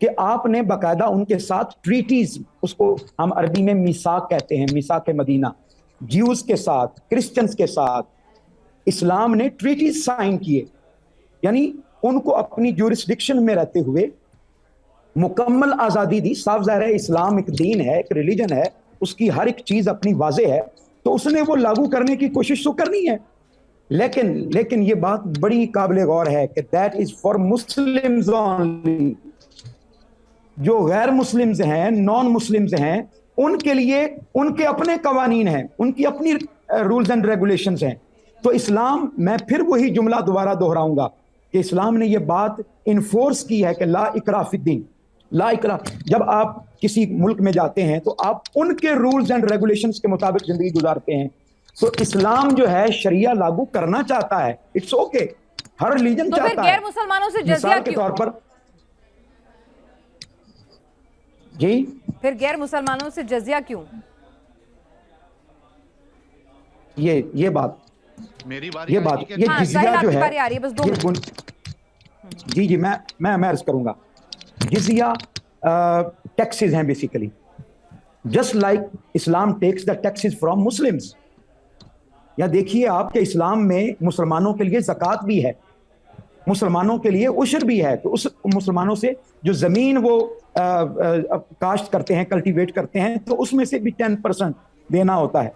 کہ آپ نے باقاعدہ ان کے ساتھ ٹریٹیز، اس کو ہم عربی میں میثاق کہتے ہیں، میثاق مدینہ، جیوز کے ساتھ، کرسچنز کے ساتھ اسلام نے ٹریٹیز سائن کیے، یعنی ان کو اپنی جورسڈکشن میں رہتے ہوئے مکمل آزادی دی. صاف ظاہر ہے اسلام ایک دین ہے، ایک ریلیجن ہے، اس کی ہر ایک چیز اپنی واضح ہے، تو اس نے وہ لاگو کرنے کی کوشش تو کرنی ہے. لیکن یہ بات بڑی قابل غور ہے کہ that is for Muslims only. جو غیر مسلمز ہیں، نان مسلمز ہیں، ان کے لیے ان کے اپنے قوانین ہیں، ان کی اپنی رولز اینڈ ریگولیشنز ہیں. تو اسلام، میں پھر وہی جملہ دوبارہ دہراؤں گا کہ اسلام نے یہ بات انفورس کی ہے کہ لا اکراہ فی الدین، لا اکراہ. جب آپ کسی ملک میں جاتے ہیں تو آپ ان کے رولز اینڈ ریگولیشنز کے مطابق زندگی گزارتے ہیں. تو اسلام جو ہے شریعہ لاگو کرنا چاہتا ہے، اٹس اوکے، ہر ریلیجن تو پھر چاہتا ہے. غیر مسلمانوں سے جزیہ مثال کے کیوں؟ طور پر جی پھر غیر مسلمانوں سے جزیہ کیوں؟ یہ بات میری یہ بات یہ ہاں، جزیہ ساحل آپ جو کی ہے باری آ رہی ہے، بس 2 منٹ. جی میں عرض کروں گا. جزیہ ٹیکسز ہیں basically, just like Islam takes the taxes from Muslims. یا دیکھیے آپ کے اسلام میں مسلمانوں کے لیے زکوٰۃ بھی ہے، مسلمانوں کے لیے عشر بھی ہے. تو اس مسلمانوں سے جو زمین وہ کاشت کرتے ہیں، کلٹیویٹ کرتے ہیں، تو اس میں سے بھی 10% دینا ہوتا ہے.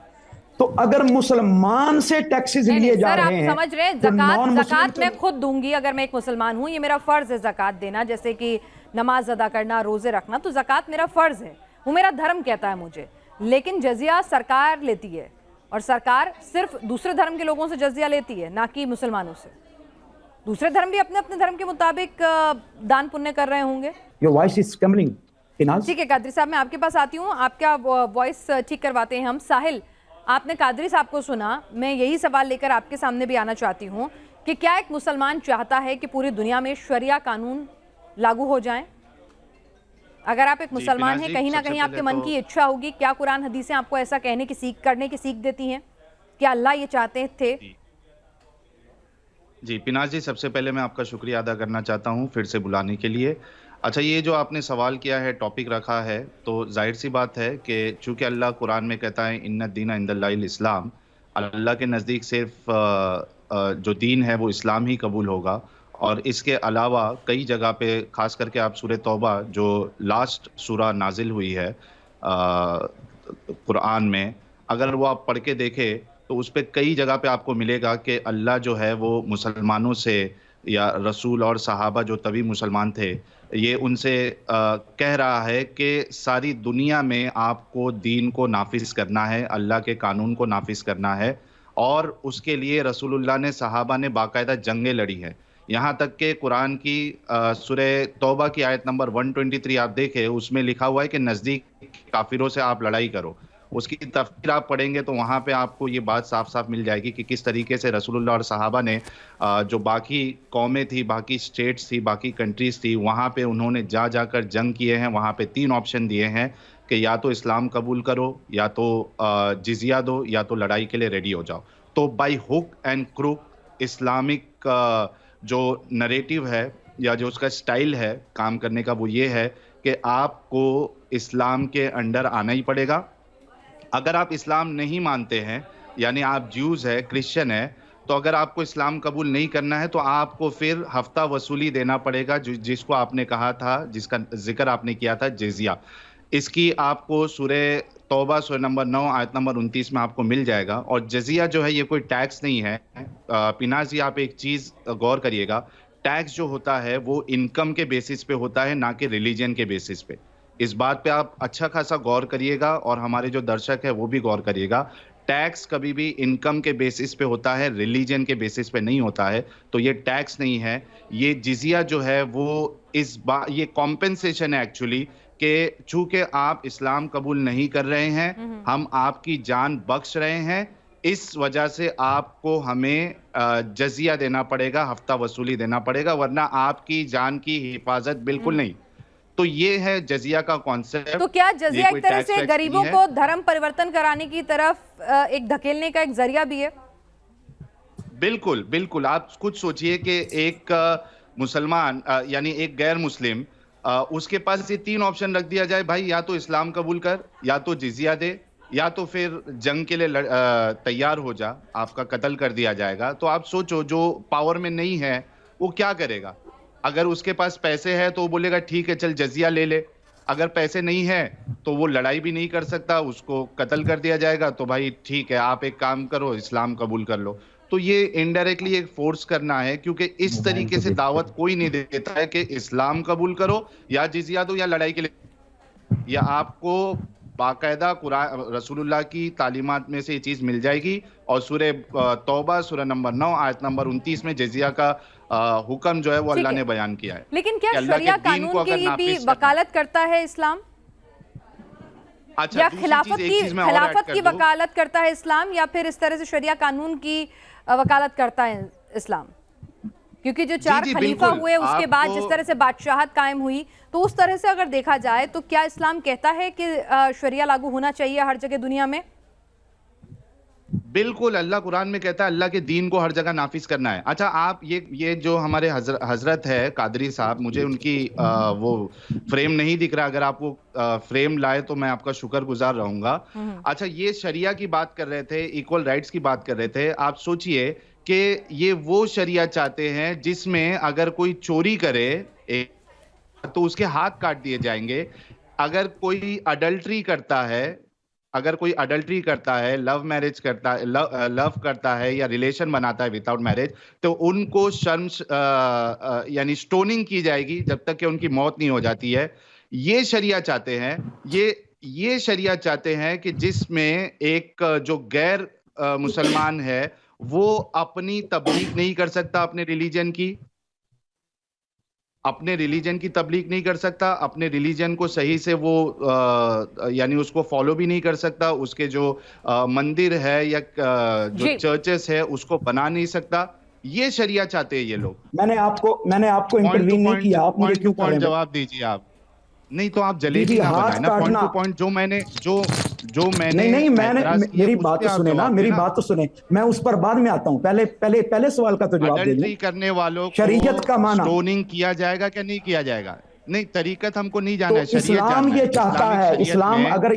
تو اگر مسلمان سے ٹیکسز لیے جا سر، رہے آپ ہیں سمجھ رہے ہیں تو نان مسلم زکوٰۃ میں خود دوں گی، اگر میں ایک مسلمان ہوں، یہ میرا فرض ہے زکوٰۃ دینا، جیسے کہ نماز ادا کرنا، روزے رکھنا، تو زکوٰۃ میرا فرض ہے، وہ میرا دھرم کہتا ہے مجھے. لیکن جزیہ سرکار لیتی ہے، اور سرکار صرف دوسرے دھرم کے لوگوں سے جزیہ لیتی ہے، نہ کہ مسلمانوں سے. دوسرے دھرم بھی اپنے اپنے دھرم کے مطابق دان پنیہ کر رہے ہوں گے. Your voice is coming. ٹھیک ہے قادری صاحب، میں آپ کے پاس آتی ہوں، آپ کا وائس ٹھیک کرواتے ہیں ہم. ساحل، آپ نے قادری صاحب کو سنا، میں یہی سوال لے کر آپ کے سامنے بھی آنا چاہتی ہوں کہ کیا ایک مسلمان چاہتا ہے کہ پوری دنیا میں شریعہ قانون لاگو ہو جائیں؟ اگر آپ ایک مسلمان ہیں، کہیں نہ کہیں آپ کے من کی اچھا ہوگی. کیا قرآن حدیثیں آپ کو ایسا کرنے کی سیکھ دیتی ہیں؟ کیا اللہ یہ چاہتے تھے؟ جی پیناز جی، سب سے پہلے میں آپ کا شکریہ ادا کرنا چاہتا ہوں پھر سے بلانے کے لیے. اچھا، یہ جو آپ نے سوال کیا ہے، ٹاپک رکھا ہے، تو ظاہر سی بات ہے کہ چونکہ اللہ قرآن میں کہتا ہے ان الدین عند اللہ الاسلام، اللہ کے نزدیک صرف جو دین ہے وہ اسلام ہی قبول ہوگا. اور اس کے علاوہ کئی جگہ پہ، خاص کر کے آپ سورہ توبہ جو لاسٹ سورہ نازل ہوئی ہے قرآن میں، اگر وہ آپ پڑھ کے دیکھیں تو اس پہ کئی جگہ پہ آپ کو ملے گا کہ اللہ جو ہے وہ مسلمانوں سے، یا رسول اور صحابہ جو طبی مسلمان تھے، یہ ان سے کہہ رہا ہے کہ ساری دنیا میں آپ کو دین کو نافذ کرنا ہے، اللہ کے قانون کو نافذ کرنا ہے. اور اس کے لیے رسول اللہ نے، صحابہ نے باقاعدہ جنگیں لڑی ہیں. یہاں تک کہ قرآن کی سورہ توبہ کی آیت نمبر 123 آپ دیکھیں، اس میں لکھا ہوا ہے کہ نزدیک کافروں سے آپ لڑائی کرو. اس کی تفسیر آپ پڑھیں گے تو وہاں پہ آپ کو یہ بات صاف صاف مل جائے گی کہ کس طریقے سے رسول اللہ اور صحابہ نے جو باقی قومیں تھی، باقی اسٹیٹس تھی، باقی کنٹریز تھی، وہاں پہ انہوں نے جا کر جنگ کیے ہیں. وہاں پہ 3 آپشن دیے ہیں کہ یا تو اسلام قبول کرو، یا تو جزیہ دو، یا تو لڑائی کے لیے ریڈی ہو جاؤ. تو بائی ہک اینڈ کروک اسلامک جو نریٹو ہے، یا جو اس کا سٹائل ہے کام کرنے کا، وہ یہ ہے کہ آپ کو اسلام کے انڈر آنا ہی پڑے گا. اگر آپ اسلام نہیں مانتے ہیں، یعنی آپ جیوز ہے، کرسچن ہے، تو اگر آپ کو اسلام قبول نہیں کرنا ہے تو آپ کو پھر ہفتہ وصولی دینا پڑے گا، جس کو آپ نے کہا تھا، جس کا ذکر آپ نے کیا تھا، جزیہ. اس کی آپ کو سورہ توبہ سورہ نمبر 9 آیت نمبر 29 میں آپ کو مل جائے گا. اور جزیہ جو ہے یہ کوئی ٹیکس نہیں ہے. پیناز جی، آپ ایک چیز غور کریے گا، ٹیکس جو ہوتا ہے وہ انکم کے بیسس پہ ہوتا ہے، نہ کہ ریلیجن کے بیسس پہ. اس بات پہ آپ اچھا خاصا غور کریے گا، اور ہمارے جو درشک ہے وہ بھی غور کریے گا. ٹیکس کبھی بھی انکم کے بیسس پہ ہوتا ہے، ریلیجن کے بیسس پہ نہیں ہوتا ہے. تو یہ ٹیکس نہیں ہے. یہ جزیہ جو ہے وہ یہ کمپنسیشن ہے ایکچولی، کہ چونکہ آپ اسلام قبول نہیں کر رہے ہیں، ہم آپ کی جان بخش رہے ہیں، اس وجہ سے آپ کو ہمیں جزیہ دینا پڑے گا، ہفتہ وصولی دینا پڑے گا، ورنہ آپ کی جان کی حفاظت بالکل نہیں. تو یہ ہے جزیہ کا کانسیپٹ. تو کیا جزیہ ایک طرح سے غریبوں کو دھرم پریورتن کرانے کی طرف ایک دھکیلنے کا ایک ذریعہ بھی ہے؟ بالکل بالکل. آپ خود سوچئے کہ ایک مسلمان، یعنی ایک غیر مسلم، اس کے پاس یہ 3 آپشن رکھ دیا جائے بھائی یا تو اسلام قبول کر, یا تو جزیہ دے, یا تو پھر جنگ کے لیے تیار ہو جا, آپ کا قتل کر دیا جائے گا. تو آپ سوچو جو پاور میں نہیں ہے وہ کیا کرے گا. اگر اس کے پاس پیسے ہے تو وہ بولے گا ٹھیک ہے چل جزیہ لے لے, اگر پیسے نہیں ہے تو وہ لڑائی بھی نہیں کر سکتا, اس کو قتل کر دیا جائے گا. تو بھائی ٹھیک ہے آپ ایک کام کرو اسلام قبول کر لو. تو یہ انڈائریکٹلی ایک فورس کرنا ہے, کیونکہ اس طریقے سے دعوت کوئی نہیں دیتا ہے کہ اسلام قبول کرو یا جزیہ دو یا لڑائی کے لیے. یا آپ کو باقاعدہ قرآن رسول اللہ کی تعلیمات میں سے یہ چیز مل جائے گی, اور سورہ توبہ سورہ نمبر 9 آیت نمبر 29 میں جزیہ کا حکم جو ہے وہ اللہ نے بیان کیا ہے. لیکن کیا شریعہ قانون کے لیے بھی وکالت کرتا ہے اسلام, یا خلافت کی وکالت کرتا ہے اسلام, یا پھر اس طرح سے شریعہ قانون کی وکالت کرتا ہے اسلام؟ کیونکہ جو 4 خلیفہ ہوئے اس کے بعد جس طرح سے بادشاہت قائم ہوئی, تو اس طرح سے اگر دیکھا جائے تو کیا اسلام کہتا ہے کہ شریعہ لاگو ہونا چاہیے ہر جگہ دنیا میں؟ بالکل, اللہ قرآن میں کہتا ہے اللہ کے دین کو ہر جگہ نافذ کرنا ہے. اچھا آپ یہ جو ہمارے حضرت ہے قادری صاحب, مجھے ان کی وہ فریم نہیں دکھ رہا, اگر آپ وہ فریم لائے تو میں آپ کا شکر گزار رہوں گا. اچھا یہ شریعہ کی بات کر رہے تھے, ایکول رائٹس کی بات کر رہے تھے. آپ سوچئے کہ یہ وہ شریعہ چاہتے ہیں جس میں اگر کوئی چوری کرے تو اس کے ہاتھ کاٹ دیے جائیں گے. اگر کوئی اڈلٹری کرتا ہے, لو میرج کرتا ہے, لو کرتا ہے یا ریلیشن بناتا ہے وداؤٹ میرج, تو ان کو یعنی سٹوننگ کی جائے گی جب تک کہ ان کی موت نہیں ہو جاتی ہے. یہ شریعہ چاہتے ہیں, یہ شریعہ چاہتے ہیں کہ جس میں ایک جو غیر مسلمان ہے وہ اپنی تبلیغ نہیں کر سکتا, اپنے ریلیجن کی تبلیغ نہیں کر سکتا, اپنے ریلیجن کو صحیح سے وہ یعنی اس کو فالو بھی نہیں کر سکتا, اس کے جو مندر ہے یا جو چرچز ہے اس کو بنا نہیں سکتا. یہ شریعہ چاہتے ہیں یہ لوگ. میں نے آپ کو انٹروین نہیں کیا, آپ مجھے کیوں کر رہے ہیں؟ جواب دیجیے آپ. نہیں تو آپ جلیبی نہ بنائیں نا, پوائنٹ ٹو پوائنٹ جو میں نے نہیں میری بات تو سنیں نا, میری بات تو سنیں, میں اس پر بعد میں آتا ہوں. پہلے سوال کا تو جواب دے دیں. کرنے والوں شریعت کا معنی سٹوننگ کیا جائے گا کہ نہیں کیا جائے گا؟ نہیں, طریقت ہم کو نہیں جانا ہے, اسلام یہ چاہتا ہے. اسلام اگر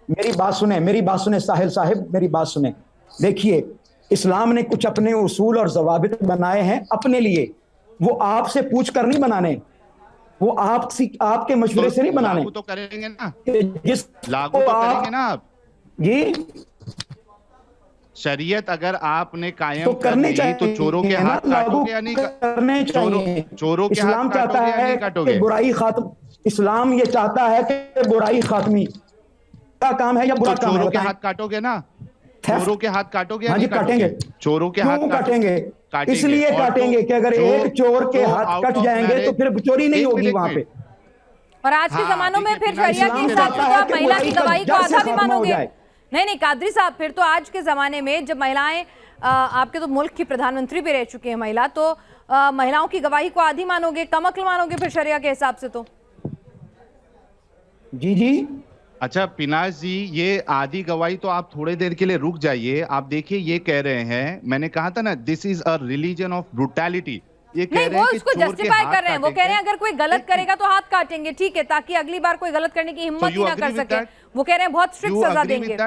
میری بات سنیں ساحل صاحب, میری بات سنیں. دیکھیے اسلام نے کچھ اپنے اصول اور ضوابط بنائے ہیں اپنے لیے, وہ آپ سے پوچھ کر نہیں بنانے, وہ آپ کے مشورے سے نہیں بنانے. تو کریں گے نا, جس لاگو تو کریں گے نا آپ. جی شریعت اگر آپ نے قائم کر لی تو چوروں کے ہاتھ کاٹو گے یا نہیں کرنے چاہیے. چوروں کے اسلام چاہتا ہے کہ برائی خاتم, اسلام یہ چاہتا ہے کہ برائی خاتمی کا کام ہے یا برا کام ہے؟ چوروں کے ہاتھ کاٹو گے نا, چوروں کے ہاتھ کاٹو گے؟ ہاں جی کاٹیں گے. چوروں کے ہاتھ کاٹیں گے, اس لیے کاٹیں گے کہ اگر ایک چور کے ہاتھ کٹ جائیں گے تو پھر چوری نہیں ہوگی وہاں پہ. اور آج کے زمانوں میں پھر شریعہ کے حساب سے آپ مہیلا کی گواہی کو آدھا بھی مانو گے؟ نہیں قادری صاحب, پھر تو آج کے زمانے میں جب مہیلائیں, آپ کے تو ملک کی پردھان منتری بھی رہ چکے ہیں مہیلا, تو مہیلاؤں کی گواہی کو آدھی مانو گے, کم عقل مانو گے پھر شریعہ کے حساب سے؟ تو جی اچھا پیناز جی, یہ آدھی گواہی تو آپ تھوڑے دیر کے لیے رک جائیے. آپ دیکھیے یہ کہہ رہے ہیں, میں نے کہا تھا نا دس از اے ریلیجن آف بروٹیلٹی. نہیں وہ اس کو جسٹیفائی کر رہے ہیں, وہ کہہ رہے ہیں اگر کوئی غلط کرے گا تو ہاتھ کاٹیں گے, ٹھیک ہے, تاکہ اگلی بار کوئی غلط کرنے کی ہمت ہی نہ کر سکے. وہ کہہ رہے ہیں بہت اسٹرکٹ سزا دیں گے.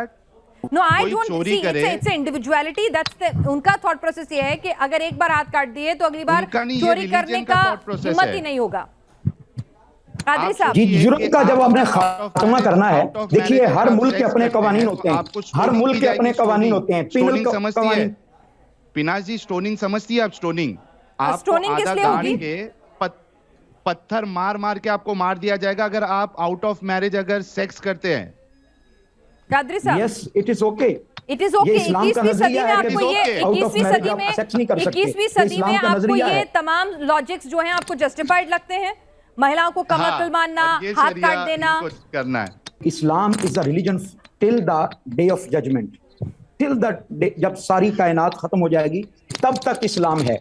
No, I don't see, it's individuality, ان کا تھاٹ پروسیس یہ ہے کہ اگر ایک بار ہاتھ کاٹ دیے تو اگلی بار چوری کرنے کا ہمت ہی نہیں ہوگا. قادری صاحب جی, جرم کا جب ہم نے خاتمہ کرنا ہے, دیکھیے ہر ملک کے اپنے قوانین ہوتے ہیں, ہر ملک کے اپنے قوانین ہوتے ہیں. پیناز جی سٹوننگ سمجھتی ہے آپ؟ سٹوننگ آپ کو آدھا گاڑ کے پتھر مار کے آپ کو مار دیا جائے گا اگر آپ آؤٹ آف میرج اگر سیکس کرتے ہیں. قادری صاحب yes it is okay, it is okay. 21ویں صدی میں آپ کو یہ 21ویں صدی میں آپ کو یہ تمام لاجکس جو ہیں آپ کو جسٹیفائیڈ لگتے ہیں؟ مہیلاؤں کو کم عقل ماننا, ہاتھ کاٹ دینا. کرنا ہے. اسلام is a religion till the day of judgment, till the day, جب ساری کائنات ختم ہو جائے گی تب تک اسلام ہے.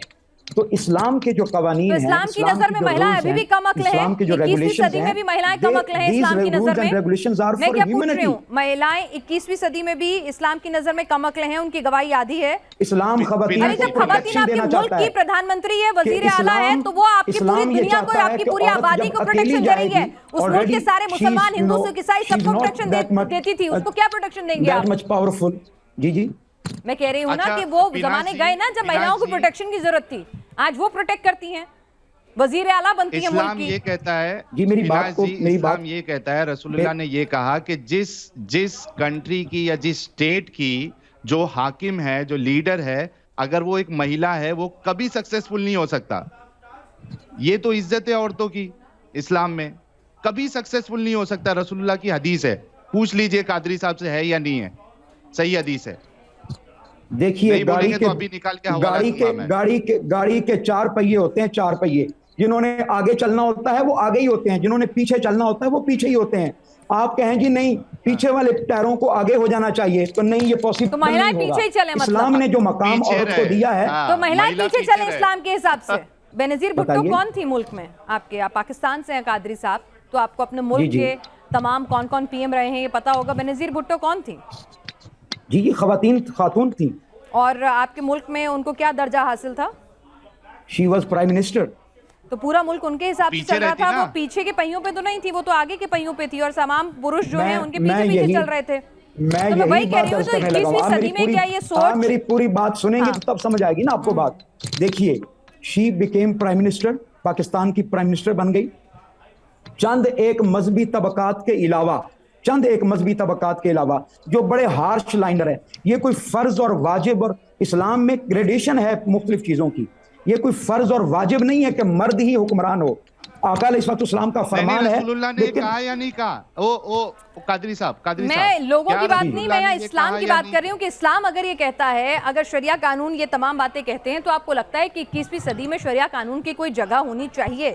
تو اسلام کے جو قوانین تو ہیں، اسلام کی نظر میں مہیلائیں ابھی بھی کم عقل ہیں، اسلام کے جو 21ویں ریگولیشنز صدی میں ہیں، بھی مہیلائیں کم عقل ہیں اسلام کی نظر میں. میں کیا پوچھ رہی ہوں، مہیلائیں 21ویں صدی میں بھی اسلام کی نظر میں کم عقل ہیں، ان کی گواہی آدھی ہے. اسلام خواتین ارے جب خواتین آپ کے ملک کی پردھان منتری ہے، وزیر اعلیٰ ہے، تو وہ آپ کی پوری دنیا کو، آپ کی پوری آبادی کو پروٹیکشن دے رہی ہے. اس ملک کے سارے مسلمان، ہندو، سکھ، عیسائی سب کو پروٹیکشن دیتی تھی، اس کو کیا پروٹیکشن دیں گے آپ؟ پاورفل. جی میں کہہ رہی ہوں نا کہ وہ زمانے گئے نا جب مہیلاؤں کو پروٹیکشن کی ضرورت تھی، آج وہ پروٹیکٹ کرتی ہیں، وزیر اعلیٰ بنتی ہیں ملک اسلام کی. یہ کہتا ہے، جی میری بات کو، اسلام یہ کہتا ہے، رسول اللہ نے یہ کہا کہ جس کنٹری کی یا جس اسٹیٹ کی جو حاکم ہے، جو لیڈر ہے، اگر وہ ایک مہیلا ہے، وہ کبھی سکسیسفل نہیں ہو سکتا. یہ تو عزت ہے عورتوں کی اسلام میں، کبھی سکسیسفل نہیں ہو سکتا. رسول اللہ کی حدیث ہے، پوچھ لیجئے قادری صاحب سے ہے یا نہیں ہے، صحیح حدیث ہے. دیکھیے گاڑی کے 4 پہیے ہوتے ہیں، 4 پہیے. جنہوں نے آگے چلنا ہوتا ہے وہ آگے ہی ہوتے ہیں، جنہوں نے پیچھے چلنا ہوتا ہے وہ پیچھے ہی ہوتے ہیں. آپ کہیں جی نہیں پیچھے والے ٹائروں کو آگے ہو جانا چاہیے، تو نہیں، یہ پاسبل نہیں ہوگا. اسلام نے جو مقام عورت کو دیا ہے، تو مہیلائیں پیچھے چلیں اسلام کے حساب سے. بے نظیر بھٹو کون تھی ملک میں آپ کے؟ آپ پاکستان سے ہیں قادری صاحب، تو آپ کو اپنے ملک کے تمام کون پی ایم رہے ہیں یہ پتا ہوگا. بے نظیر بھٹو کون تھی؟ جی خاتون تھی. اور آپ کے ملک میں ان کو کیا درجہ حاصل تھا؟ She was prime minister. تو پورا ملک ان کے حساب سے چل رہا تھا، وہ پیچھے کے پہیوں پہ تو نہیں تھی، وہ تو آگے کے پہیوں پہ تھی، اور تمام پروش جو ہیں ان کے پیچھے چل رہے تھے. میں وہی کہہ رہی ہوں، تو 21ویں صدی میں کیا یہ سوچ؟ میری پوری بات سنیں گے تو تب سمجھ آئے گی نا آپ کو بات. دیکھیے she became prime minister, Pakistan کی پرائم منسٹر بن گئی. چند ایک مذہبی طبقات کے علاوہ جو بڑے ہارش لائنر ہے. یہ کوئی فرض اور واجب، اور اسلام میں گریڈیشن ہے مختلف چیزوں کی. یہ کوئی فرض اور واجب نہیں ہے کہ مرد ہی حکمران ہو. آقا علیہ السلام کا فرمان ہے. رسول اللہ نے کہا یا نہیں کہا؟ قادری صاحب، میں لوگوں کی بات نہیں، میں اسلام کی بات کر رہی ہوں کہ اسلام اگر یہ کہتا ہے، اگر شریعہ قانون یہ تمام باتیں کہتے ہیں، تو آپ کو لگتا ہے کہ 21ویں صدی میں شریعہ قانون کی کوئی جگہ ہونی چاہیے؟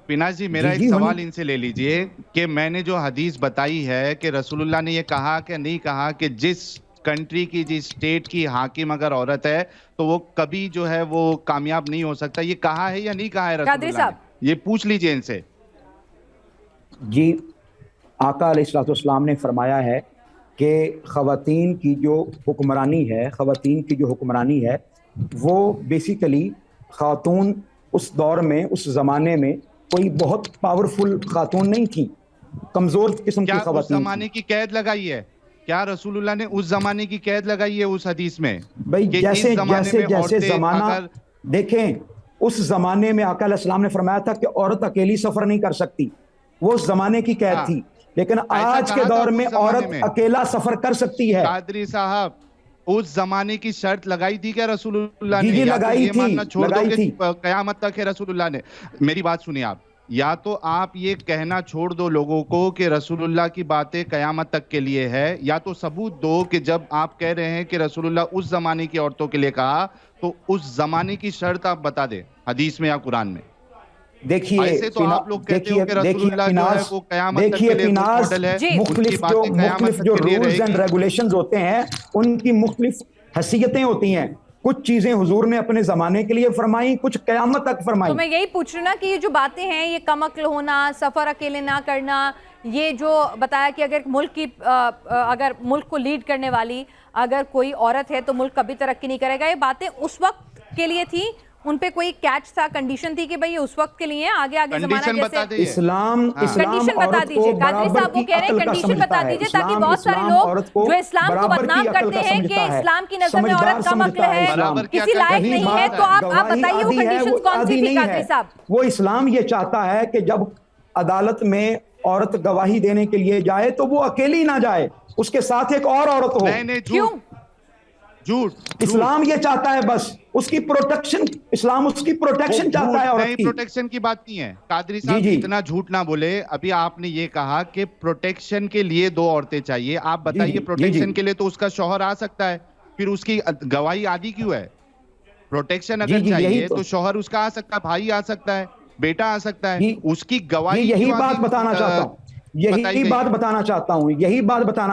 پیناز جی میرا ایک سوال ان سے لے لیجئے کہ میں نے جو حدیث بتائی ہے کہ رسول اللہ نے یہ کہا کہ نہیں کہا کہ جس کنٹری کی، جس اسٹیٹ کی حاکم اگر عورت ہے تو وہ کبھی جو ہے وہ کامیاب نہیں ہو سکتا، یہ کہا ہے یا نہیں کہا ہے رسول اللہ نے؟ یہ پوچھ لیجئے ان سے. جی آقا علیہ السلام نے فرمایا ہے کہ خواتین کی جو حکمرانی ہے وہ بیسیکلی خاتون اس دور میں، اس زمانے میں کوئی بہت پاورفل خاتون نہیں تھی، کمزور قسم کی خواتین. کیا اس زمانے کی قید لگائی ہے؟ کیا رسول اللہ نے اس زمانے کی قید لگائی ہے اس حدیث میں؟ بھئی جیسے زمانہ دیکھیں، اس زمانے میں آقا علیہ السلام نے فرمایا تھا کہ عورت اکیلی سفر نہیں کر سکتی، وہ اس زمانے کی قید تھی. لیکن آج کے دور میں عورت اکیلا سفر کر سکتی ہے. قادری صاحب اس زمانے کی شرط لگائی تھی کیا رسول اللہ نے؟ جی لگائی تھی. قیامت تک ہے رسول اللہ نے. میری بات سنیے آپ، یا تو آپ یہ کہنا چھوڑ دو لوگوں کو کہ رسول اللہ کی باتیں قیامت تک کے لیے ہے، یا تو ثبوت دو کہ جب آپ کہہ رہے ہیں کہ رسول اللہ اس زمانے کی عورتوں کے لیے کہا تو اس زمانے کی شرط آپ بتا دیں حدیث میں یا قرآن میں. دیکھیے ایسے تو آپ لوگ کہتے ہو کہ رسول اللہ جو ہے وہ قیامت تک کے لیے ماڈل ہے، مختلف جو رولز اینڈ ریگولیشنز ہوتے ہیں ان کی مختلف حیثیتیں ہوتی ہیں. کچھ چیزیں حضور نے اپنے زمانے کے لیے فرمائی، کچھ قیامت تک فرمائی. تو میں یہی پوچھ رہی ہوں نا کہ یہ جو باتیں ہیں، یہ کم عقل ہونا، سفر اکیلے نہ کرنا، یہ جو بتایا کہ اگر ملک کو لیڈ کرنے والی اگر کوئی عورت ہے تو ملک کبھی ترقی نہیں کرے گا، یہ باتیں اس وقت کے لیے تھی، ان پہ کوئی کیچ تھا، کنڈیشن تھی کہ بھئی اس وقت کے لیے آگے زمانہ جیسے اسلام کنڈیشن بتا دیجئے. قادری صاحب وہ کہہ رہے ہیں کنڈیشن بتا دیجئے تاکہ بہت سارے لوگ جو اسلام کو بدنام کرتے ہیں کہ اسلام کی نظر میں عورت کم عقل ہے، کسی لائق نہیں ہے، تو آپ بتائیے وہ کنڈیشن کون سی تھی قادری صاحب؟ وہ اسلام یہ چاہتا ہے کہ جب عدالت میں عورت گواہی دینے کے لیے جائے تو وہ اکیلی نہ جائے، اس کے ساتھ ایک اور عورت ہو. کیوں؟ اسلام یہ چاہتا ہے بس اس کی پروٹیکشن، اسلام اس کی پروٹیکشن چاہتا ہے عورت کی. پروٹیکشن کی بات نہیں ہے قادری صاحب، اتنا جھوٹ نہ بولے. ابھی آپ نے یہ کہا کہ پروٹیکشن کے لیے 2 عورتیں چاہیے، آپ بتائیے پروٹیکشن کے لیے تو اس کا شوہر آ سکتا ہے، پھر اس کی گواہی آدھی کیوں ہے؟ پروٹیکشن اگر چاہیے تو شوہر اس کا آ سکتا ہے، بھائی آ سکتا ہے، بیٹا آ سکتا ہے، اس کی گواہی. یہی بات بتانا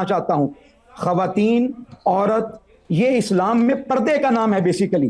چاہتا ہوں. خواتین، عورت، یہ اسلام میں پردے کا نام ہے بیسیکلی.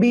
be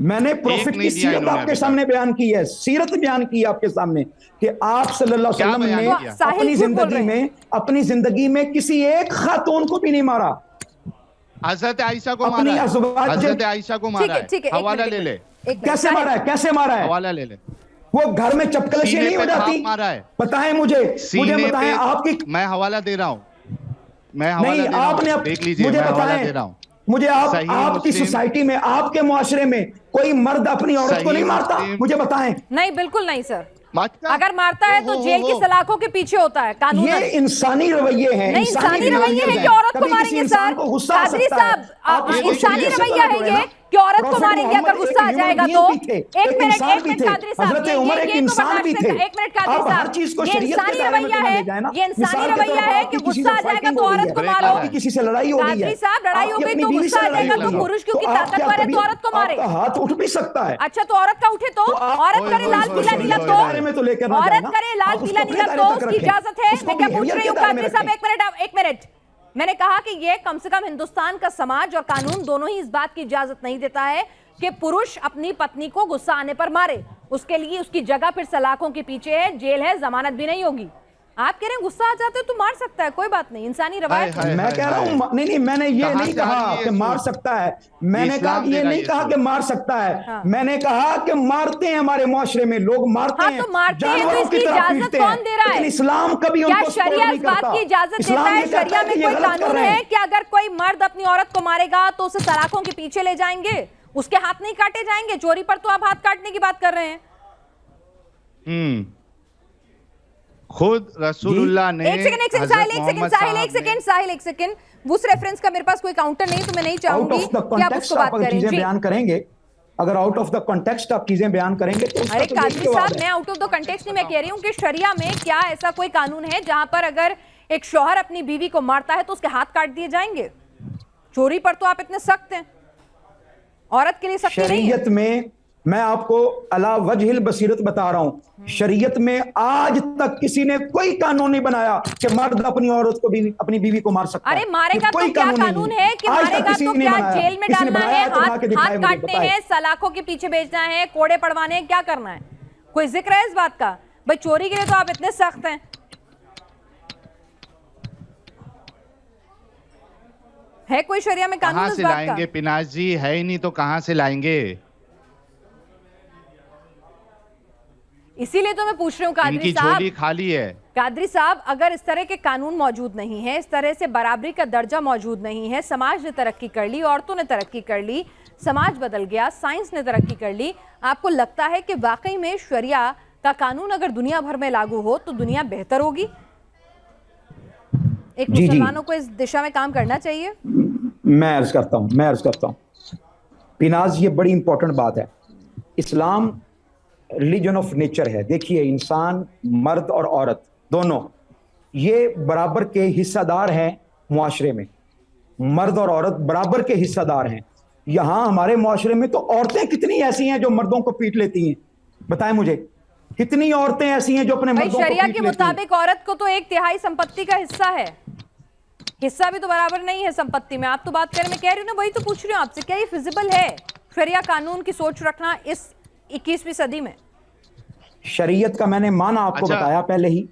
میں نے پروفٹ کی سیرت آپ کے سامنے بیان کی ہے, سیرت بیان کی ہے آپ کے سامنے کہ آپ صلی اللہ علیہ وسلم نے اپنی زندگی میں کسی ایک خاتون کو بھی نہیں مارا, حضرت عائشہ کو مارا ہے, حضرت عائشہ کو مارا ہے, حوالہ لے لے. کیسے مارا ہے, کیسے مارا ہے, حوالہ لے لے. وہ گھر میں چپکلشیں نہیں ہو جاتی, بتائیں مجھے بتائیں آپ کی. میں حوالہ دے رہا ہوں, میں حوالہ نہیں, دے رہا آپ نے ہوں, دیکھ لیجئے, مجھے میں حوالہ بتائیں, دے رہا ہوں. مجھے آپ کی سوسائٹی میں, آپ کے معاشرے میں کوئی مرد اپنی عورت کو نہیں مارتا, مجھے بتائیں. نہیں, بالکل نہیں سر. اگر مارتا ہے تو جیل کی سلاخوں کے پیچھے ہوتا ہے قانون. یہ انسانی رویے ہیں, نہیں, انسانی رویے ہیں کہ عورت کو ماریں گے سر. قادری صاحب, انسانی رویہ ہے یہ کہ عورت کو ماریں گے اگر غصہ آ جائے گا تو. ایک منٹ قادری صاحب, حضرت عمر ایک انسان بھی تھے. ایک منٹ قادری صاحب, یہ انسانی رویہ ہے, یہ انسانی رویہ ہے کہ غصہ آ جائے گا تو عورت کو مارو. کسی سے لڑائی ہو گئی ہے, قادری صاحب, لڑائی ہو گئی تو غصہ آ جائے گا تو پروش کیونکہ طاقتور ہے تو عورت کو مارے. ہاتھ اٹھ بھی سکتا ہے. اچھا, تو عورت کا اٹھے تو عورت کرے لال پیلا نیلا تو عورت کرے لال پیلا نیلا تو اس کی اجازت ہے. میں کیا پوچھ رہی ہوں قادری صاحب, ایک منٹ. میں نے کہا کہ یہ کم سے کم ہندوستان کا سماج اور قانون دونوں ہی اس بات کی اجازت نہیں دیتا ہے کہ پروش اپنی پتنی کو غصہ آنے پر مارے. اس کے لیے اس کی جگہ پھر سلاخوں کے پیچھے ہے, جیل ہے, ضمانت بھی نہیں ہوگی. آپ کہہ رہے ہیں غصہ آ جاتے تو مار سکتا ہے, کوئی بات نہیں, انسانی روایت. میں کہہ رہا ہوں نہیں, میں نے یہ نہیں کہا کہ مار سکتا ہے, میں نے کہا یہ نہیں کہا کہ مار سکتا ہے, میں نے کہا کہ مارتے ہیں ہمارے معاشرے میں لوگ, مارتے ہیں, جانوروں کی طرح پیٹتے ہیں, لیکن اسلام کبھی ان کو سپورٹ نہیں کرتا. کیا شریعہ اس بات کی اجازت دیتا ہے, شریعہ میں کوئی قانون ہے کہ اگر کوئی مرد اپنی عورت کو مارے گا تو اسے سلاخوں کے پیچھے لے جائیں گے, اس کے ہاتھ نہیں کاٹے جائیں گے؟ چوری پر تو آپ ہاتھ کاٹنے کی بات کر رہے ہیں. خود رسول اللہ نے ایک سیکنڈ اس ریفرنس کا میرے پاس کوئی کاؤنٹر نہیں تو میں نہیں چاہوں گی کہ آپ اس کو بات کریں. چیزیں بیان کریں گے, اگر آؤٹ آف دا کنٹیکسٹ آپ چیزیں بیان کریں گے تو ارے قادری صاحب, میں آؤٹ آف دا کنٹیکسٹ نہیں, میں کہہ رہی ہوں کہ شریعہ میں کیا ایسا کوئی قانون ہے جہاں پر اگر ایک شوہر اپنی بیوی کو مارتا ہے تو اس کے ہاتھ کاٹ دیے جائیں گے؟ چوری پر تو آپ اتنے سخت ہیں, عورت کے لیے سختی نہیں ہے. شریعت میں میں آپ کو علی وجہ البصیرت بتا رہا ہوں, شریعت میں آج تک کسی نے کوئی قانون نہیں بنایا کہ مرد اپنی عورت کو بھی اپنی بیوی کو مار سکتا ہے. ارے مارے گا تو کیا قانون ہے کہ مارے گا تو کیا جیل میں ڈالنا ہے, ہاتھ کاٹنے ہیں, سلاخوں کے پیچھے بھیجنا ہے, کوڑے پڑوانے ہیں, کیا کرنا ہے؟ کوئی ذکر ہے اس بات کا؟ بھائی چوری کے لیے تو آپ اتنے سخت ہیں. ہے کوئی شریعہ میں قانون اس بات کا؟ کہاں سے لائیں گے پناز جی, ہے ہی نہیں تو کہاں سے لائیں گے؟ اسی لیے تو میں پوچھ رہی ہوں قادری ان کی صاحب, جھولی خالی ہے. قادری صاحب, اگر اس طرح کے قانون موجود نہیں ہیں, اس طرح سے برابری کا درجہ موجود نہیں ہے, سماج نے ترقی کر لی, عورتوں نے ترقی کر لی, سماج بدل گیا, سائنس نے ترقی کر لی, آپ کو لگتا ہے کہ واقعی میں شریعہ کا قانون اگر دنیا بھر میں لاگو ہو تو دنیا بہتر ہوگی؟ ایک مسلمانوں کو اس دشا میں کام کرنا چاہیے. میں عرض کرتا ہوں پیناز, یہ بڑی امپورٹنٹ بات ہے. اسلام ریلیجن آف نیچر ہے. دیکھیے, انسان, مرد اور عورت دونوں یہ برابر کے حصہ دار ہیں معاشرے میں, مرد اور عورت برابر کے حصہ دار ہیں. یہاں ہمارے معاشرے میں تو عورتیں کتنی ایسی ہیں جو مردوں کو پیٹ لیتی ہیں, بتائیں مجھے, کتنی عورتیں ایسی ہیں جو اپنے مردوں کو پیٹ لیتی ہیں؟ شریعہ کے مطابق عورت کو تو 1/3 سمپتی کا حصہ ہے, حصہ بھی تو برابر نہیں ہے سمپتی میں. آپ تو بات کریں, میں کہہ رہی ہوں نا, وہی تو پوچھ رہی ہوں آپ سے, کیا یہ فیزیبل ہے شریعہ قانون کی سوچ رکھنا اس 21ویں صدی میں؟ شریعت کا میں نے معنی آپ کو بتایا پہلے ہی.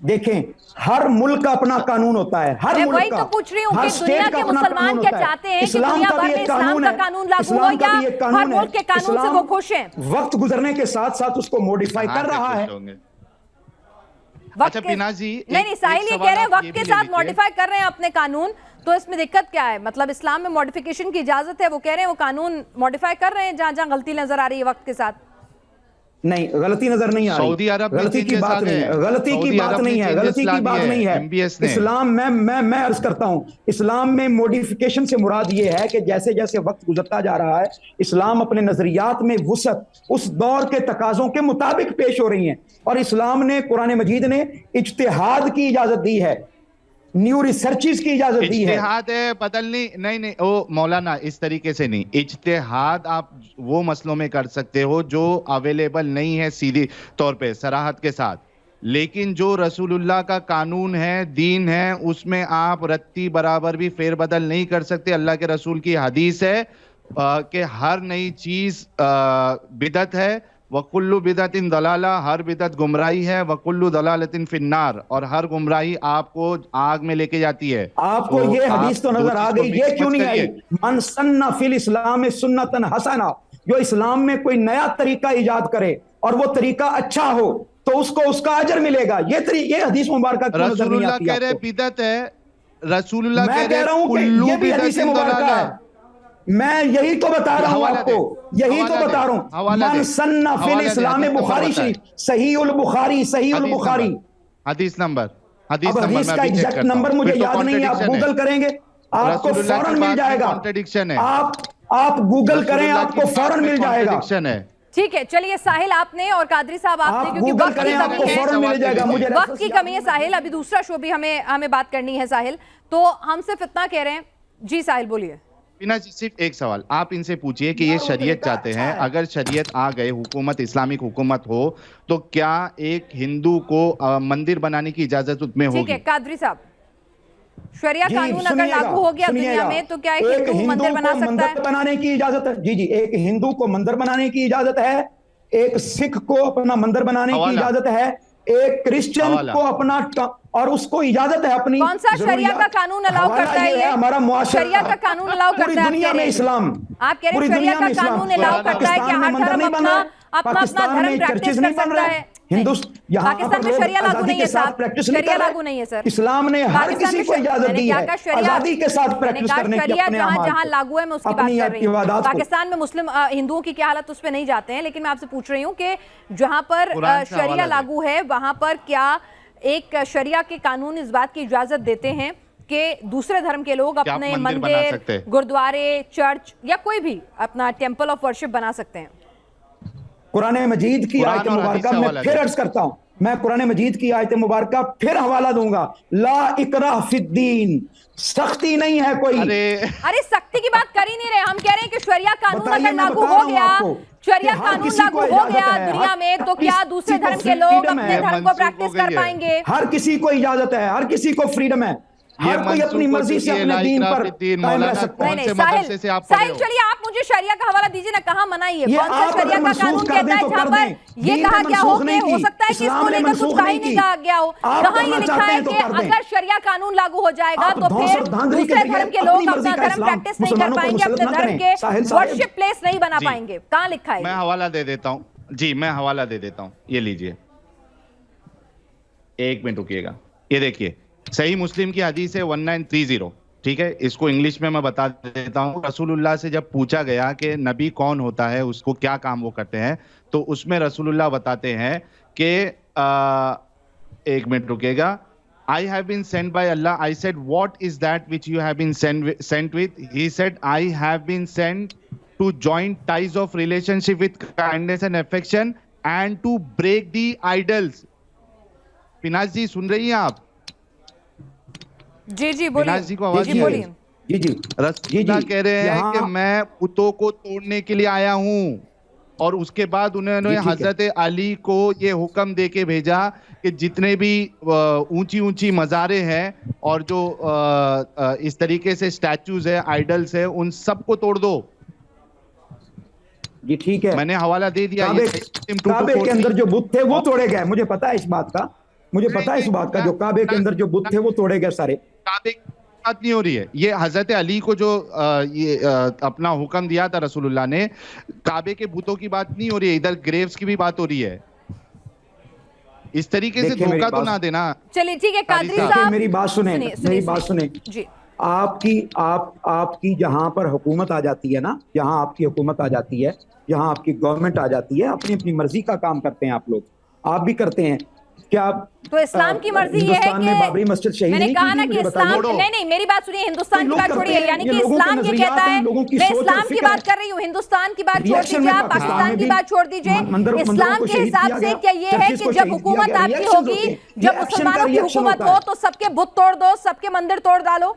دیکھیں, ہر ملک کا اپنا قانون ہوتا ہے, ہر ملک کا. وہی تو پوچھ رہی ہوں کہ دنیا کے مسلمان کیا چاہتے ہیں کہ دنیا بھر میں اسلام کا قانون لاگو ہو, یا ہر ملک کے قانون سے وہ خوش ہیں؟ وقت گزرنے کے ساتھ ساتھ اس کو موڈیفائی کر رہا ہے. نہیں, ساحل یہ کہہ رہے ہیں وقت کے ساتھ موڈیفائی کر رہے ہیں اپنے قانون, تو اس میں دقت کیا ہے؟ مطلب اسلام میں موڈیفیکیشن کی اجازت ہے, وہ کہہ رہے ہیں وہ قانون موڈیفائی کر رہے ہیں جہاں جہاں غلطی نظر آ رہی ہے وقت کے ساتھ. نہیں, غلطی نظر نہیں آ رہی, سعودی عرب غلطی کی بات نہیں ہے, غلطی کی بات نہیں ہے. اسلام میں عرض کرتا ہوں, اسلام میں موڈیفیکیشن سے مراد یہ ہے کہ جیسے جیسے وقت گزرتا جا رہا ہے, اسلام اپنے نظریات میں وسعت اس دور کے تقاضوں کے مطابق پیش ہو رہی ہیں, اور اسلام نے, قرآن مجید نے اجتہاد کی اجازت دی ہے, نیو ریسرچز کی اجازت دی ہے. اجتہاد ہے بدلنی نہیں او مولانا, اس طریقے سے نہیں. اجتہاد آپ وہ مسئلوں میں کر سکتے ہو جو اویلیبل نہیں ہے سیدھی طور پہ صراحت کے ساتھ, لیکن جو رسول اللہ کا قانون ہے, دین ہے, اس میں آپ رتی برابر بھی فیر بدل نہیں کر سکتے. اللہ کے رسول کی حدیث ہے, کہ ہر نئی چیز بدعت ہے، وَكُلُّ بِدْعَةٍ ضَلَالَةٍ، ہر بدعت گمراہی ہے، وَكُلُّ ضَلَالَةٍ فِي النَّارِ، اور ہر گمراہی آپ کو آگ میں لے کے جاتی ہے۔ آپ کو یہ حدیث تو نظر آ گئی، یہ کیوں نہیں آئی؟ من سن فی الاسلام سنتن حسنہ، جو اسلام میں کوئی نیا طریقہ ایجاد کرے اور وہ طریقہ اچھا ہو تو اس کو اس کا اجر ملے گا۔ یہ حدیث مبارکہ کیوں نظر رسول نہیں اللہ آتی کہہ آپ رہے کو؟ بدعت ہے، رسول اللہ میں کہہ کہہ رہے رہا ہوں کہ کلو یہ بھی حدیث بدعت مبارکہ ضلالہ۔ ہے، میں یہی تو بتا رہا ہوں آپ کو، یہی تو بتا رہا ہوں۔ من سن فی الاسلام، بخاری شریف، صحیح البخاری، صحیح البخاری۔ حدیث نمبر اب حدیث کا ایگزیکٹ نمبر مجھے یاد نہیں ہے، آپ گوگل کریں گے آپ کو فوراً مل جائے گا۔ آپ گوگل کریں، آپ کو فوراً مل جائے گا۔ ٹھیک ہے، چلیے ساحل آپ نے اور قادری صاحب آپ نے، کیونکہ گوگل وقت کی کریں، آپ کو کمی فوراً مل جائے گا۔ ہے، مجھے وقت کی کمی ہے ساحل، ابھی دوسرا شو بھی ہمیں بات کرنی ہے ساحل، تو ہم صرف اتنا کہہ رہے ہیں۔ جی ساحل بولیے۔ بینا جی صرف ایک سوال آپ ان سے پوچھئے کہ یہ شریعت چاہتے ہیں، اگر شریعت آ گئے، حکومت اسلامک حکومت ہو، تو کیا ایک ہندو کو مندر بنانے کی اجازت میں ہوگی؟ ٹھیک ہے قادری صاحب، شریعہ قانون اگر لاگو ہو گیا دنیا میں تو کیا ایک ہندو مندر بنا سکتا ہے؟ مندر بنانے کی اجازت ہے؟ جی ایک ہندو کو مندر بنانے کی اجازت ہے، ایک سکھ کو اپنا مندر بنانے کی اجازت ہے، ایک کرسچن کو اپنا، اور اس کو اجازت ہے اپنی۔ کون سا شریعہ کا قانون الاؤ کرتا ہے؟ یہ ہمارا معاشرہ، شریعہ کا قانون الاؤ کرتا ہے؟ پوری دنیا میں اسلام، آپ کہہ رہے ہیں شریعہ کا قانون الاؤ کرتا ہے کہ ہر دھرم اپنا دھرم پریکٹس کر سکتا ہے؟ پاکستان میں شریعہ لاگو نہیں ہے صاحب، شریعہ لاگو نہیں ہے سر۔ اسلام نے ہر کسی کو اجازت دی ہے آزادی کے ساتھ پریکٹس کرنے کی۔ شریعہ جہاں لاگو ہے میں اس کی بات کر رہی ہوں۔ پاکستان میں مسلم ہندوؤں کی کیا حالت، اس پہ نہیں جاتے ہیں، لیکن میں آپ سے پوچھ رہی ہوں کہ جہاں پر شریعہ لاگو ہے وہاں پر کیا ایک شریعہ کے قانون اس بات کی اجازت دیتے ہیں کہ دوسرے دھرم کے لوگ اپنے مندر، گردوارے، چرچ یا کوئی بھی اپنا ٹیمپل آف ورشپ بنا سکتے ہیں؟ قرآن مجید کی آیت مبارکہ میں پھر عرض کرتا ہوں، میں قرآن مجید کی آیت مبارکہ پھر حوالہ دوں گا، لا اکراہ فی الدین، سختی نہیں ہے کوئی۔ ارے سختی کی بات کر ہی نہیں رہے، ہم کہہ رہے ہیں کہ شریعہ قانون اگر لاگو ہو گیا، شریعہ قانون لاگو ہو گیا دنیا میں تو کیا دوسرے دھرم کے لوگ اپنے دھرم کو پریکٹس کر پائیں گے؟ ہر کسی کو اجازت ہے، ہر کسی کو فریڈم ہے، ہر کوئی اپنی مرضی سے اپنے دین پر قائم رہ سکتا ہے۔ ساحل چلیے آپ مجھے شریعہ کا حوالہ دیجئے نا، کہاں منائی ہے؟ کون سا شریعہ کا قانون کہتا ہے جہاں پر یہ کہا گیا ہو کہ ہو سکتا ہے کہ اس کو لے کر کچھ کہا ہی نہیں کہا گیا ہو؟ کہاں یہ لکھا ہے کہ اگر شریعہ قانون لاگو ہو جائے گا تو پھر دوسرے دھرم کے لوگ اپنا دھرم پریکٹس نہیں کر پائیں گے، اپنے دھرم کے ورشپ پلیس نہیں بنا پائیں گے؟ کہاں لکھا ہے؟ میں حوالہ دے دیتا ہوں، جی میں حوالہ دے دیتا ہوں، یہ لیجئے، ایک منٹ رکیے گا، یہ دیکھیے صحیح مسلم کی حدیث ہے 1930، ٹھیک ہے، اس کو انگلش میں بتا دیتا ہوں۔ رسول اللہ سے جب پوچھا گیا کہ نبی کون ہوتا ہے، اس کو کیا کام وہ کرتے ہیں، تو اس میں رسول اللہ بتاتے ہیں کہ ایک منٹ رکیے گا، I have been sent by Allah. I said, what is that which you have been sent with? He said, I have been sent to join ties of relationship with kindness and affection and to break the idols. پیناز جی سن رہی ہیں آپ؟ جی جی بولیے، پیناز جی کو آواز نہیں بولیے۔ جی جی رسول اللہ کہہ رہے ہیں کہ میں بتوں کو توڑنے کے لیے آیا ہوں، اور اس کے بعد انہوں نے حضرت علی کو یہ حکم دے کے بھیجا کہ جتنے بھی اونچی اونچی مزاریں ہیں اور جو اس طریقے سے سٹیچوز ہے، آئیڈلز ہے، ان سب کو توڑ دو۔ جی ٹھیک ہے، میں نے حوالہ دے دیا۔ کعبے کے اندر جو بت تھے وہ توڑے گئے، مجھے پتا ہے اس بات کا، مجھے پتا ہے اس بات کا، جو کعبے کے اندر جو بت تھے وہ توڑے گئے سارے۔ کعبے کی بات نہیں ہو رہی ہے، یہ حضرت علی کو جو اپنا حکم دیا تھا رسول اللہ نے، کعبے کے بتوں کی بات نہیں ہو رہی ہے، ادھر گریوز کی بھی بات ہو رہی ہے۔ اس طریقے سے دھوکہ تو نہ دینا۔ چلیے ٹھیک ہے قادری صاحب، میری بات سنیں، میری بات سنیں۔ آپ کی جہاں پر حکومت آ جاتی ہے نا، جہاں آپ کی حکومت آ جاتی ہے، جہاں آپ کی گورنمنٹ آ جاتی ہے، اپنی اپنی مرضی کا کام کرتے ہیں آپ لوگ، آپ بھی کرتے ہیں کیا؟ تو اسلام کی مرضی یہ ہے کہ بابری مسجد شہید میں نے کہا نا کہ اسلام، نہیں میری بات سنیے، ہندوستان کی بات چھوڑیے، یعنی کہ اسلام یہ کہتا ہے، میں اسلام کی بات کر رہی ہوں، ہندوستان کی بات چھوڑ دیجیے، آپ پاکستان کی بات چھوڑ دیجیے، اسلام کے حساب سے کیا یہ ہے کہ جب حکومت آپ کی ہوگی، جب مسلمانوں کی حکومت ہو تو سب کے بت توڑ دو، سب کے مندر توڑ ڈالو،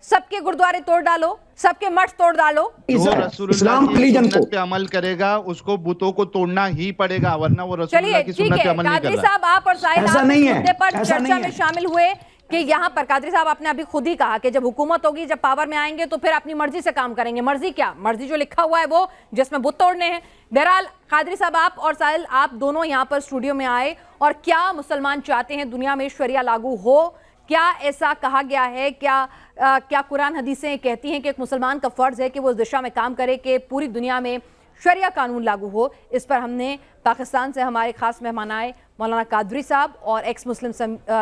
سب کے گردوارے توڑ ڈالو، سب کے مٹھ توڑ ڈالو؟ اسلام کی سنت پہ عمل کرے گا اس کو بتوں کو توڑنا ہی پڑے گا، ورنہ وہ رسول اللہ کی سنت پہ عمل نہیں کر رہا۔ قادری صاحب آپ اور ساحل آپ اس مدے پر چرچا میں شامل ہوئے، کہ یہاں پر قادری صاحب آپ نے ابھی خود ہی کہا کہ جب حکومت ہوگی، جب پاور میں آئیں گے تو پھر اپنی مرضی سے کام کریں گے. مرضی کیا؟ مرضی جو لکھا ہوا ہے وہ، جس میں بت توڑنے ہیں. بہرحال قادری صاحب، آپ اور ساحل، آپ دونوں یہاں پر اسٹوڈیو میں آئے، اور کیا مسلمان چاہتے ہیں دنیا میں شریعہ لاگو ہو؟ کیا ایسا کہا گیا ہے؟ کیا قرآن حدیثیں کہتی ہیں کہ ایک مسلمان کا فرض ہے کہ وہ اس دشا میں کام کرے کہ پوری دنیا میں شریعہ قانون لاگو ہو؟ اس پر ہم نے پاکستان سے ہمارے خاص مہمان آئے مولانا قادری صاحب اور ایکس مسلم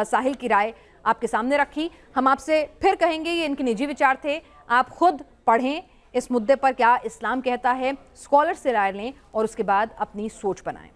ساحل کی رائے آپ کے سامنے رکھی. ہم آپ سے پھر کہیں گے، یہ ان کے نجی وچار تھے، آپ خود پڑھیں اس مدعے پر کیا اسلام کہتا ہے، اسکالر سے رائے لیں اور اس کے بعد اپنی سوچ بنائیں.